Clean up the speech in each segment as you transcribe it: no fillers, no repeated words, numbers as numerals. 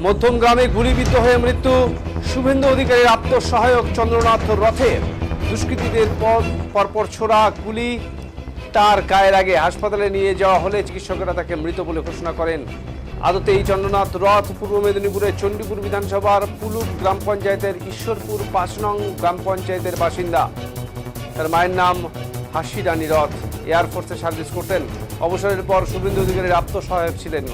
মধ্যম গ্রামে গুলিবিদ্ধ হয়ে মৃত্যু শুভেন্দু অধিকারীর আত্মসহায়ক চন্দ্রনাথ রথে। দুষ্কৃতীদের পরপর ছোড়া গুলি তার গায়ের আগে হাসপাতালে নিয়ে যাওয়া হলে চিকিৎসকেরা তাকে মৃত বলে ঘোষণা করেন। আদতে এই চন্দ্রনাথ রথ পূর্ব মেদিনীপুরের চণ্ডীপুর বিধানসভার পুলুক গ্রাম পঞ্চায়েতের ঈশ্বরপুর ৫ নং গ্রাম পঞ্চায়েতের বাসিন্দা। তার মায়ের নাম হাসি রানী রথ। এয়ারফোর্সে সার্ভিস করতেন। অবসরের পর শুভেন্দু অধিকারীর আত্মসহায়ক ছিলেন।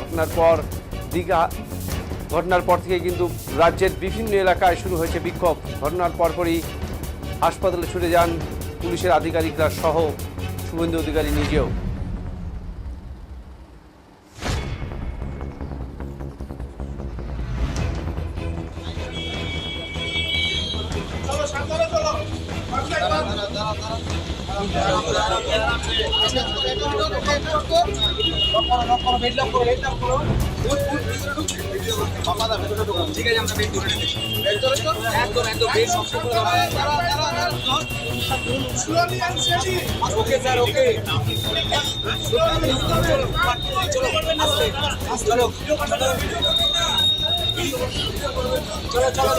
ঘটনার পর থেকে কিন্তু রাজ্যের বিভিন্ন এলাকায় শুরু হয়েছে বিক্ষোভ। ঘটনার পরপরই হাসপাতালে ছুটে যান পুলিশের আধিকারিকরা সহ শুভেন্দু অধিকারী নিজেও। ঠিক আছে, আমরা বেড ধরে নিচ্ছি। একদম বেড সবসময় ওকে স্যার, ওকে চলো চলো চলো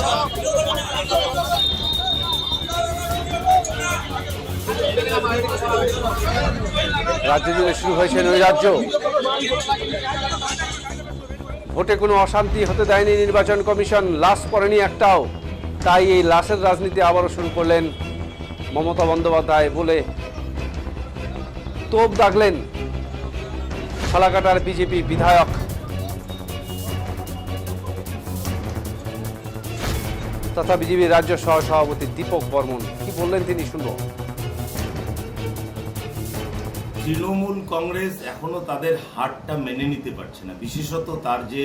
রাজ্য জুড়ে শুরু হয়েছে নৈরাজ্য। ভোটে কোনো অশান্তি হতে দেয়নি নির্বাচন কমিশন। লাশ পড়েনি একটাও। তাই এই লাশের রাজনীতি আবারও শুরু করলেন মমতা বন্দ্যোপাধ্যায় বলে তোপ দাগলেন ফালাকাটার বিজেপি বিধায়ক। তথা বিজেপির রাজ্য সহ সভাপতি দীপক বর্মন কি বললেন তিনি শুনব। তৃণমূল কংগ্রেস এখনো তাদের হারটা মেনে নিতে পারছে না, বিশেষত তার যে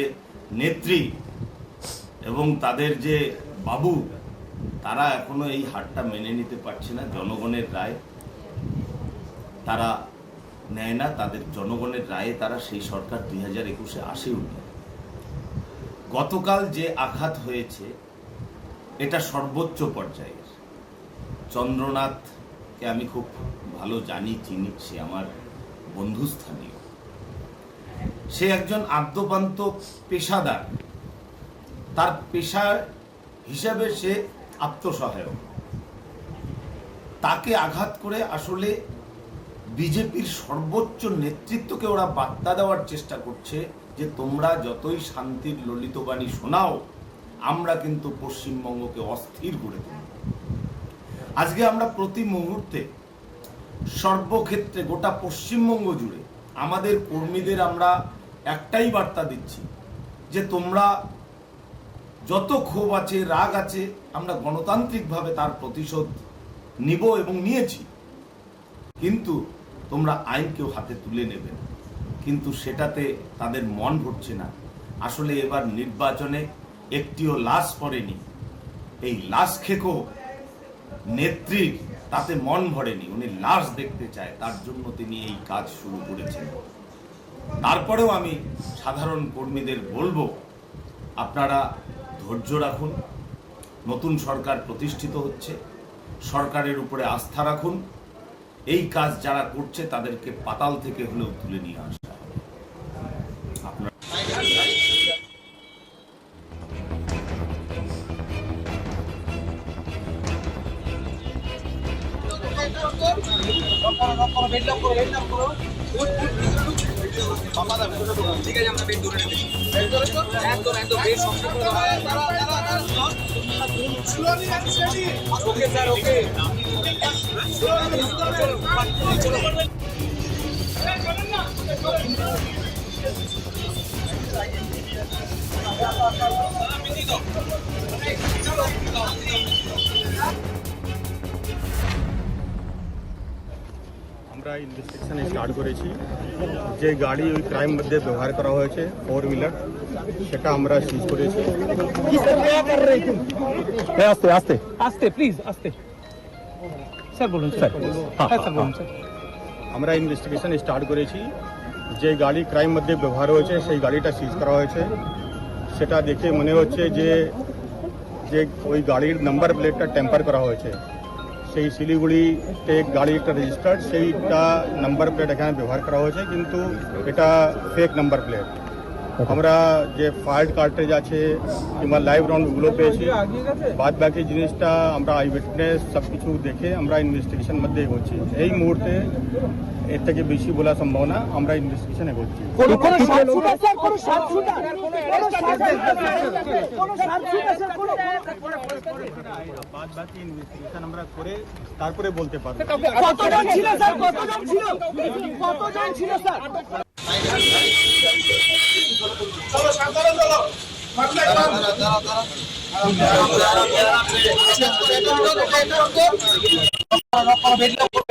নেত্রী এবং তাদের যে বাবু, তারা এখনো এই হারটা মেনে নিতে পারছে না। জনগণের রায় তারা নেয় না, তাদের জনগণের রায়ে তারা সেই সরকার 2021-এ আসেও নি। গতকাল যে আঘাত হয়েছে এটা সর্বোচ্চ পর্যায়ের। চন্দ্রনাথকে আমি খুব ভালো জানি, চিনি, সে আমার বন্ধুস্থানীয়। সে একজন আদ্যপান্ত পেশাদার। তার পেশার হিসাবে সে আত্মসহায়ক। তাকে আঘাত করে আসলে বিজেপির সর্বোচ্চ নেতৃত্বকে ওরা বার্তা দেওয়ার চেষ্টা করছে যে তোমরা যতই শান্তির ললিত বাণী শোনাও, আমরা কিন্তু পশ্চিমবঙ্গকে অস্থির করে দেব। আজকে আমরা প্রতি মুহূর্তে সর্বক্ষেত্রে গোটা পশ্চিমবঙ্গ জুড়ে আমাদের কর্মীদের আমরা একটাই বার্তা দিচ্ছি যে তোমরা যত ক্ষোভ আছে, রাগ আছে, আমরা গণতান্ত্রিকভাবে তার প্রতিশোধ নিব এবং নিয়েছি। কিন্তু তোমরা আইনকেও হাতে তুলে নেবে। কিন্তু সেটাতে তাদের মন ভরছে না। আসলে এবার নির্বাচনে একটিও লাশ পড়েনি। এই লাশ খেকো নেত্রীর তাতে মন ভরেনি। উনি লাশ দেখতে চায়, তার জন্য তিনি এই কাজ শুরু করেছেন। তারপরেও আমি সাধারণ কর্মীদের বলবো, আপনারা ধৈর্য রাখুন। নতুন সরকার প্রতিষ্ঠিত হচ্ছে, সরকারের উপরে আস্থা রাখুন। এই কাজ যারা করছে তাদেরকে পাতাল থেকে হলেও তুলে নিয়ে আসা হবে। ঠিক আছে, আমরা বেড ধরে নিচ্ছি। একদম বেড সবসময় ওকে স্যার, ওকে চলো আমরা ইনভেস্টিগেশন স্টার্ট করেছি। যে গাড়ি ওই ক্রাইম মধ্যে ব্যবহার করা হয়েছে 4 হুইলার, সেটা আমরা সিজ করেছি। আস্তে আস্তে আস্তে প্লিজ আস্তে স্যার বলুন স্যার। হ্যাঁ স্যার বলুন স্যার। আমরা ইনভেস্টিগেশন স্টার্ট করেছি। যে গাড়ি ক্রাইম মধ্যে ব্যবহার হয়েছে সেই গাড়িটা সিজ করা হয়েছে। সেটা দেখে মনে হচ্ছে যে যে ওই গাড়ির নাম্বার প্লেটটা টেম্পার করা হয়েছে। সেই শিলিগুড়িতে গাড়ি একটা রেজিস্টার্ড, সেইটা নাম্বার প্লেট এখানে ব্যবহার করা হয়েছে, কিন্তু এটা ফেক নাম্বার প্লেট। আমরা যে ফায়ার কার্ট্রেজ আছে কিংবা লাইভ রাউন্ড ওগুলো পেয়েছি। বাদ বাকি জিনিসটা আমরা আই উইটনেস সব কিছু দেখে আমরা ইনভেস্টিগেশন মধ্যে এগোচ্ছি। এই মুহূর্তে এর থেকে বেশি বলা সম্ভব না, আমরা ইনভেস্টিগেশন এগোচ্ছি। বাদ বাকি ইনভেস্টিগেশন আমরা করে তারপরে বলতে পারবো। কতজন ছিল স্যার? কতজন ছিল? কতজন ছিল স্যার? চলো